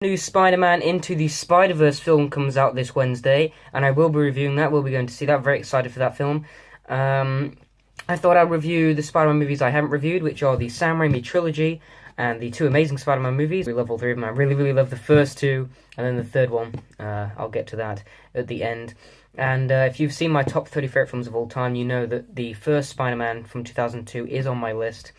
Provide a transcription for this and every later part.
New Spider-Man Into the Spider-Verse film comes out this Wednesday, and I will be reviewing that. We'll be going to see that. Very excited for that film. I thought I'd review the Spider-Man movies I haven't reviewed, which are the Sam Raimi trilogy and the two Amazing Spider-Man movies. We love all three of them. I really, really love the first two, and then the third one. I'll get to that at the end. And if you've seen my top 30 favorite films of all time, you know that the first Spider-Man from 2002 is on my list.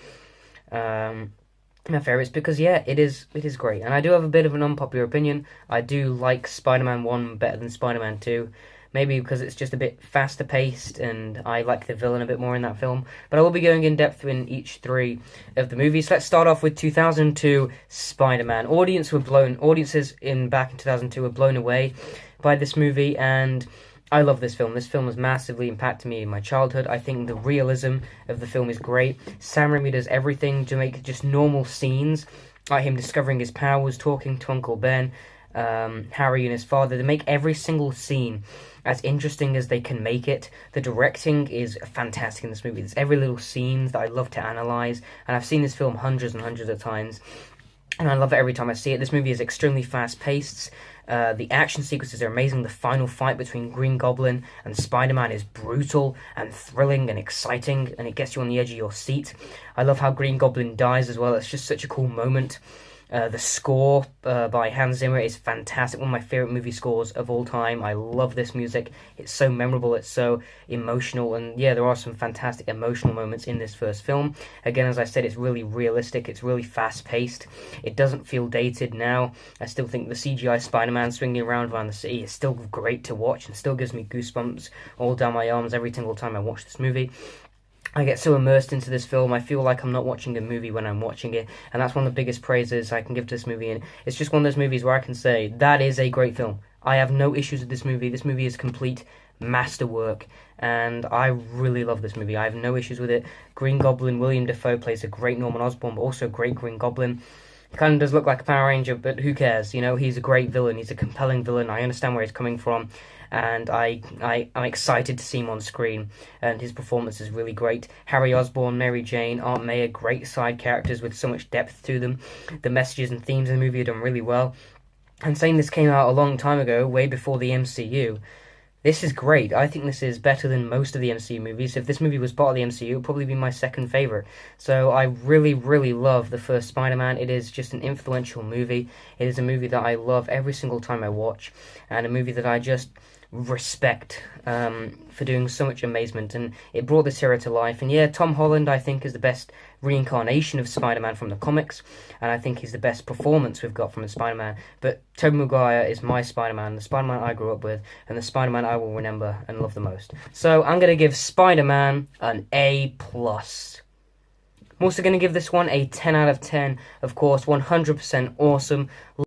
My favorites because it is great, and I do have a bit of an unpopular opinion. I do like Spider-Man 1 better than Spider-Man 2, maybe because it's just a bit faster paced and I like the villain a bit more in that film, but I will be going in depth in each three of the movies. Let's start off with 2002 Spider-Man. Audiences back in 2002 were blown away by this movie, and I love this film. This film has massively impacted me in my childhood. I think the realism of the film is great. Sam Raimi does everything to make just normal scenes, like him discovering his powers, talking to Uncle Ben, Harry and his father. They make every single scene as interesting as they can make it. The directing is fantastic in this movie. There's every little scene that I love to analyze, and I've seen this film hundreds and hundreds of times, and I love it every time I see it. This movie is extremely fast-paced. The action sequences are amazing. The final fight between Green Goblin and Spider-Man is brutal and thrilling and exciting, and it gets you on the edge of your seat. I love how Green Goblin dies as well. It's just such a cool moment. The score by Hans Zimmer is fantastic. One of my favorite movie scores of all time. I love this music. It's so memorable. It's so emotional. And yeah, there are some fantastic emotional moments in this first film. Again, as I said, it's really realistic. It's really fast-paced. It doesn't feel dated now. I still think the CGI Spider-Man swinging around the city is still great to watch and still gives me goosebumps all down my arms every single time I watch this movie. I get so immersed into this film, I feel like I'm not watching a movie when I'm watching it, and that's one of the biggest praises I can give to this movie, and it's just one of those movies where I can say, that is a great film. I have no issues with this movie. This movie is complete masterwork, and I really love this movie. I have no issues with it. Green Goblin, William Dafoe plays a great Norman Osborn, but also a great Green Goblin. He kind of does look like a Power Ranger, but who cares? You know, he's a great villain. He's a compelling villain. I understand where he's coming from, and I'm excited to see him on screen, and his performance is really great. Harry Osborn, Mary Jane, Aunt May are great side characters with so much depth to them. The messages and themes in the movie are done really well. And saying this came out a long time ago, way before the MCU, this is great. I think this is better than most of the MCU movies. If this movie was part of the MCU, it would probably be my second favourite. So I really, really love the first Spider-Man. It is just an influential movie. It is a movie that I love every single time I watch, and a movie that I just respect for doing so much amazement, and it brought this era to life. And yeah, Tom Holland I think is the best reincarnation of Spider-Man from the comics, and I think he's the best performance we've got from a Spider-Man. But Tobey Maguire is my Spider-Man, the Spider-Man I grew up with, and the Spider-Man I will remember and love the most. So I'm going to give Spider-Man an A+. I'm also going to give this one a 10 out of 10, of course, 100% awesome.